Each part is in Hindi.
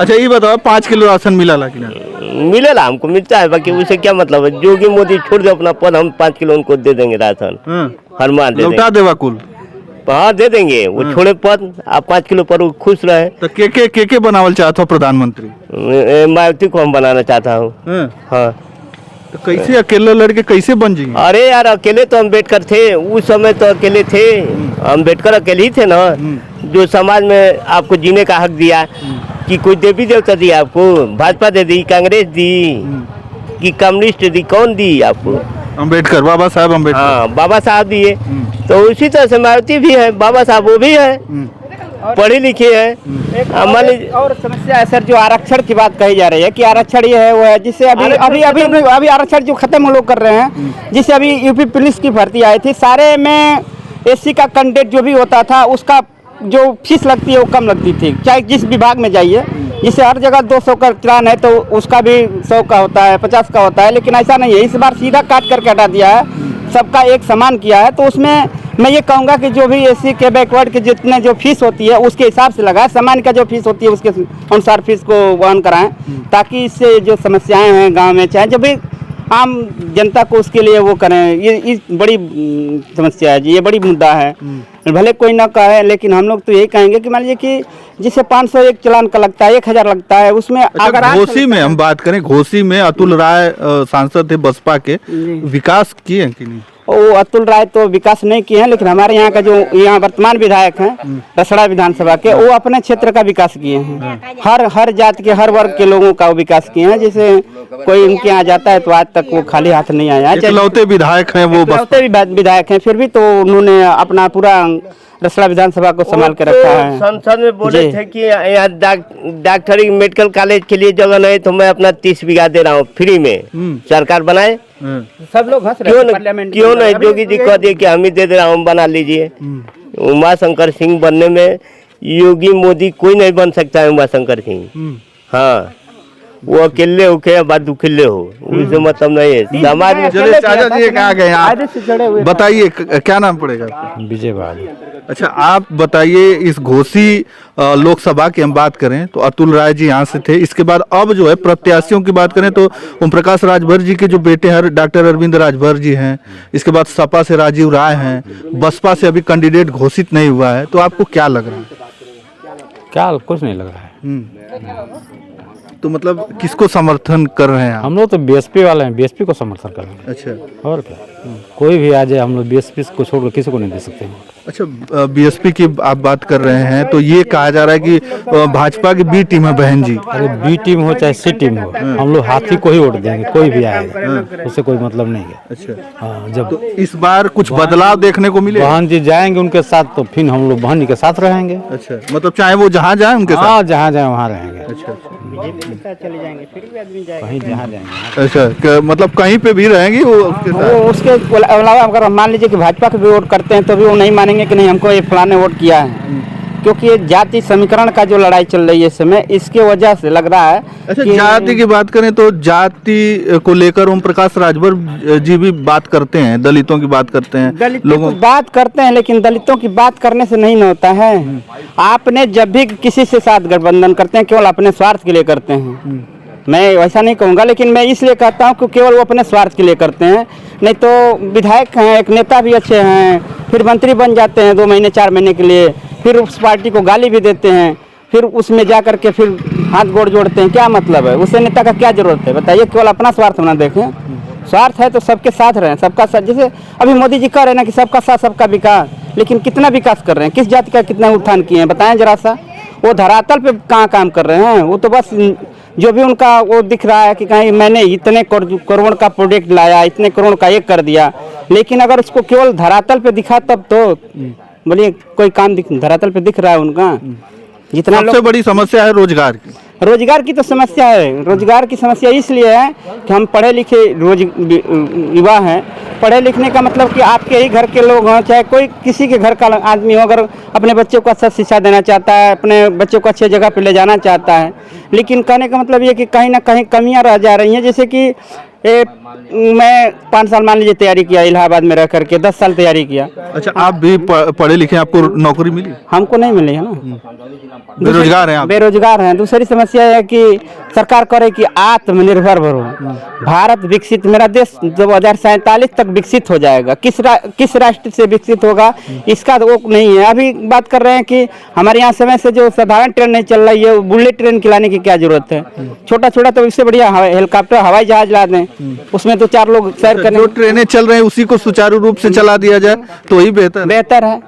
अच्छा ये बताओ 5 किलो राशन मिला ला कि ना? मिलेला, हमको मिलता है, बाकी उसे क्या मतलब है। योगी मोदी छोड़ दे अपना पद, हम 5 किलो उनको दे देंगे राशन, हर माह दे लौटा देवा कुल। देंगे। हाँ दे देंगे, वो छोड़े पद, आप 5 किलो पर वो खुश रहे। तो के बनावल चाहता हो प्रधानमंत्री? मायावती को हम बनाना चाहता हूँ। हाँ तो कैसे अकेले लड़के कैसे बन जाएंगे? अरे यार अकेले तो अम्बेडकर थे, उस समय तो अकेले थे, अम्बेडकर अकेले ही थे ना, जो समाज में आपको जीने का हक दिया। कि कोई देवी देवता दिया आपको? भाजपा दे दी, कांग्रेस दी कि कम्युनिस्ट दी, कौन दी आपको? अम्बेडकर, बाबा साहब अम्बेडकर। हाँ बाबा साहब दिए। तो उसी तरह से मायावती भी है, बाबा साहब वो भी है, पढ़े लिखे हैं। और समस्या है सर, जो आरक्षण की बात कही जा रही है कि आरक्षण ये है वो है, जिससे अभी आरक्षण जो खत्म हम लोग कर रहे हैं, जिससे अभी यूपी पुलिस की भर्ती आई थी, सारे में एससी का कैंडिडेट जो भी होता था उसका जो फीस लगती है वो कम लगती थी, चाहे जिस विभाग में जाइए। जिससे हर जगह 200 का चलान है तो उसका भी 100 का होता है, 50 का होता है, लेकिन ऐसा नहीं है। इस बार सीधा काट करके हटा दिया है, सबका एक समान किया है। तो उसमें मैं ये कहूँगा कि जो भी एससी के बैकवर्ड के जितने जो फीस होती है उसके हिसाब से लगाए, सामान्य का जो फीस होती है उसके अनुसार फीस को वहन कराएं, ताकि इससे जो समस्याएं हैं गांव में, चाहे जो भी आम जनता को उसके लिए वो करें। ये बड़ी समस्या है जी, ये बड़ी मुद्दा है। भले कोई ना कहे, लेकिन हम लोग तो यही कहेंगे कि मान लीजिए कि जिसे 501 चलान का लगता है, 1000 लगता है, उसमें अगर घोसी में हम बात करें, घोसी में अतुल राय सांसद थे बसपा के, विकास किए कि नहीं? वो अतुल राय तो विकास नहीं किए हैं, लेकिन हमारे यहाँ का जो यहाँ वर्तमान विधायक हैं रसड़ा विधानसभा के, वो अपने क्षेत्र का विकास किए हैं। हर जाति के, हर वर्ग के लोगों का वो विकास किए हैं। जैसे कोई उनके यहाँ जाता है तो आज तक वो खाली हाथ नहीं आया। इकलौते विधायक हैं वो, इकलौते विधायक हैं, फिर भी तो उन्होंने अपना पूरा रसड़ा विधानसभा को संभाल के रखा है। संसद में बोले थे कि यहाँ डॉक्टरी मेडिकल कॉलेज के लिए जगह नहीं, तो मैं अपना 30 बीघा दे रहा हूँ फ्री में, सरकार बनाए। सब लोग हंस रहे हैं, क्यों नहीं? योगी जी कह दिए कि हम ही दे दे रहा हूँ, बना लीजिए। उमा शंकर सिंह बनने में योगी मोदी कोई नहीं बन सकता है। उमा शंकर सिंह हाँ, वो अकेले हो के बाद दुखिले हो, उससे मतलब नहीं है। समाज में चलिए चाचा जी कहाँ गए आप? बताइए क्या नाम पड़ेगा आपका? विजय भाई। अच्छा आप बताइए, इस घोसी लोकसभा की हम बात करें तो अतुल राय जी यहाँ से थे। इसके बाद अब जो है प्रत्याशियों की बात करें तो ओम प्रकाश राजभर जी के जो बेटे हैं डॉक्टर अरविंद राजभर जी हैं। इसके बाद सपा से राजीव राय हैं, बसपा से अभी कैंडिडेट घोषित नहीं हुआ है। तो आपको क्या लग रहा है? क्या कुछ नहीं लग रहा है। तो मतलब किसको समर्थन कर रहे हैं आप? हम लोग तो बीएसपी वाले हैं, बीएसपी को समर्थन कर रहे हैं। अच्छा, और क्या, कोई भी आ जाए हम लोग बीएसपी को छोड़कर किसी को नहीं दे सकते हैं। अच्छा बीएसपी की आप बात कर रहे हैं तो ये कहा जा रहा है कि भाजपा की बी टीम है बहन जी। अरे बी टीम हो चाहे सी टीम हो, हम लोग हाथी को ही वोट देंगे, कोई भी आएगा उससे कोई मतलब नहीं है। अच्छा हाँ, जब तो इस बार कुछ बदलाव देखने को मिले? बहन जी जाएंगे उनके साथ तो फिर हम लोग बहन जी के साथ रहेंगे। अच्छा, मतलब चाहे वो जहाँ जाए उनके साथ? हाँ, जहाँ जाए वहाँ रहेंगे। अच्छा, चले जाएंगे, फिर भी आदमी जाएगा कहीं जहाँ जाएंगे। अच्छा मतलब कहीं पे भी रहेंगी वो उसके साथ? वो उसके अलावा अगर मान लीजिए कि भाजपा के भी वोट करते हैं तो भी वो नहीं मानेंगे कि नहीं हमको ये फलाने वोट किया है, क्योंकि ये जाति समीकरण का जो लड़ाई चल रही है इस समय, इसके वजह से लग रहा है। अच्छा जाति की बात करें तो जाति को लेकर ओम प्रकाश राजभर जी भी बात करते हैं, दलितों की बात करते हैं, लोगों बात करते हैं, लेकिन दलितों की बात करने से नहीं होता है। आपने जब भी किसी से साथ गठबंधन करते हैं केवल अपने स्वार्थ के लिए करते हैं। मैं वैसा नहीं कहूँगा, लेकिन मैं इसलिए कहता हूँ कि केवल वो अपने स्वार्थ के लिए करते हैं। नहीं तो विधायक हैं, एक नेता भी अच्छे हैं, फिर मंत्री बन जाते हैं 2 महीने 4 महीने के लिए, फिर उस पार्टी को गाली भी देते हैं, फिर उसमें जा करके फिर हाथ गोड़ जोड़ते हैं। क्या मतलब है? उससे नेता का क्या जरूरत है बताइए? केवल अपना स्वार्थ ना देखें। स्वार्थ है तो सबके साथ रहें, सबका साथ। जैसे अभी मोदी जी कह रहे हैं ना कि सबका साथ सबका विकास, लेकिन कितना विकास कर रहे हैं? किस जाति का कितना उत्थान किए हैं बताएं जरा सा। वो धरातल पे कहाँ काम कर रहे हैं? वो तो बस जो भी उनका वो दिख रहा है कि कहीं मैंने इतने करोड़ का प्रोजेक्ट लाया, इतने करोड़ का एक कर दिया, लेकिन अगर उसको केवल धरातल पे दिखा तब तो बोलिए कोई काम धरातल पे दिख रहा है उनका? जितना सबसे बड़ी समस्या है रोजगार की। रोजगार की तो समस्या है। रोजगार की समस्या इसलिए है कि हम पढ़े लिखे युवा हैं। पढ़े लिखने का मतलब कि आपके ही घर के लोग हों, चाहे कोई किसी के घर का आदमी हो, अगर अपने बच्चों को अच्छा शिक्षा देना चाहता है, अपने बच्चों को अच्छे जगह पे ले जाना चाहता है, लेकिन कहने का मतलब ये कि कहीं ना कहीं कमियां रह जा रही हैं। जैसे कि मैं 5 साल मान लीजिए तैयारी किया इलाहाबाद में रह करके, 10 साल तैयारी किया। अच्छा आप भी पढ़े लिखे, आपको नौकरी मिली? हमको नहीं मिली है ना। बेरोजगार हैं आप? बेरोजगार हैं। दूसरी समस्या है कि सरकार करे कि आत्मनिर्भर बनो। भारत विकसित, मेरा देश 2047 तक विकसित हो जाएगा। किस राष्ट्र से विकसित होगा इसका तो वो नहीं है। अभी बात कर रहे हैं कि हमारे यहाँ समय से जो साधारण ट्रेन नहीं चल रही है, बुलेट ट्रेन खिलाने की क्या जरूरत है? छोटा छोटा तो इससे बढ़िया हेलीकॉप्टर, हवाई जहाज ला दें, उसमें तो 4 लोग सैर करने। जो ट्रेनें चल रही हैं उसी को सुचारू रूप से चला दिया जाए तो ही बेहतर है।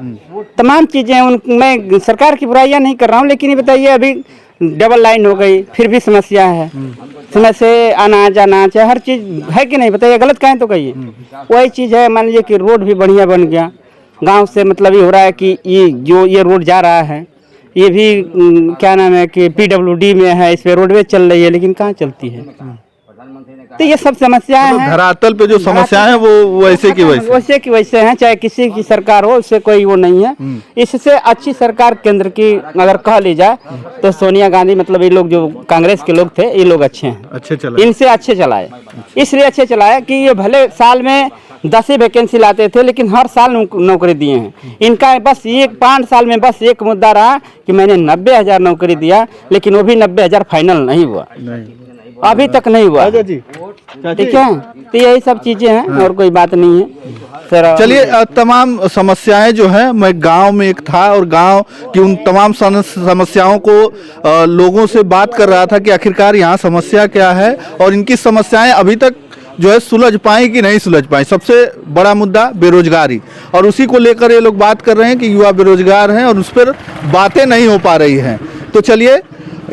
तमाम चीजें मैं सरकार की बुराइयां नहीं कर रहा हूँ, लेकिन ये बताइए अभी डबल लाइन हो गई, फिर भी समस्या है। समय से आना जाना चाहे हर चीज है कि नहीं, बताइए गलत कहें तो कहिए। वही चीज है, मान लीजिए कि रोड भी बढ़िया बन गया, गांव से मतलब ये हो रहा है कि ये रोड जा रहा है, ये भी क्या नाम है कि PWD में है, इस पे रोडवेज चल रही है, लेकिन कहाँ चलती है? तो ये सब समस्याएं हैं। धरातल पे जो समस्याएं हैं वो वैसे की वैसे हैं, चाहे किसी की सरकार हो, उससे कोई वो नहीं है। इससे अच्छी सरकार केंद्र की अगर कह ली जाए तो सोनिया गांधी, मतलब ये लोग जो कांग्रेस के लोग थे, ये लोग अच्छे हैं, अच्छे चलाए, इनसे अच्छे चलाए। इसलिए अच्छे चलाए कि ये भले साल में 10 ही वैकेंसी लाते थे, लेकिन हर साल नौकरी दिए हैं। इनका बस 5 साल में बस एक मुद्दा रहा कि मैंने 90,000 नौकरी दिया, लेकिन वो भी 90,000 फाइनल नहीं हुआ, अभी तक नहीं हुआ। ठीक है, तो यही सब चीजें हैं और कोई बात नहीं है सर। चलिए, तमाम समस्याएं जो है, मैं गांव में एक था और गांव की उन तमाम समस्याओं को लोगों से बात कर रहा था कि आखिरकार यहाँ समस्या क्या है और इनकी समस्याएं अभी तक जो है सुलझ पाई कि नहीं सुलझ पाई। सबसे बड़ा मुद्दा बेरोजगारी, और उसी को लेकर ये लोग बात कर रहे हैं कि युवा बेरोजगार हैं और उस पर बातें नहीं हो पा रही हैं। तो चलिए,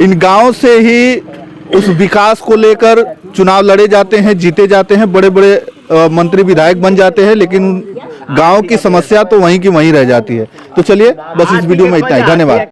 इन गाँव से ही उस विकास को लेकर चुनाव लड़े जाते हैं, जीते जाते हैं, बड़े बड़े मंत्री विधायक बन जाते हैं, लेकिन गांव की समस्या तो वहीं की वहीं रह जाती है। तो चलिए, बस इस वीडियो में इतना ही। धन्यवाद।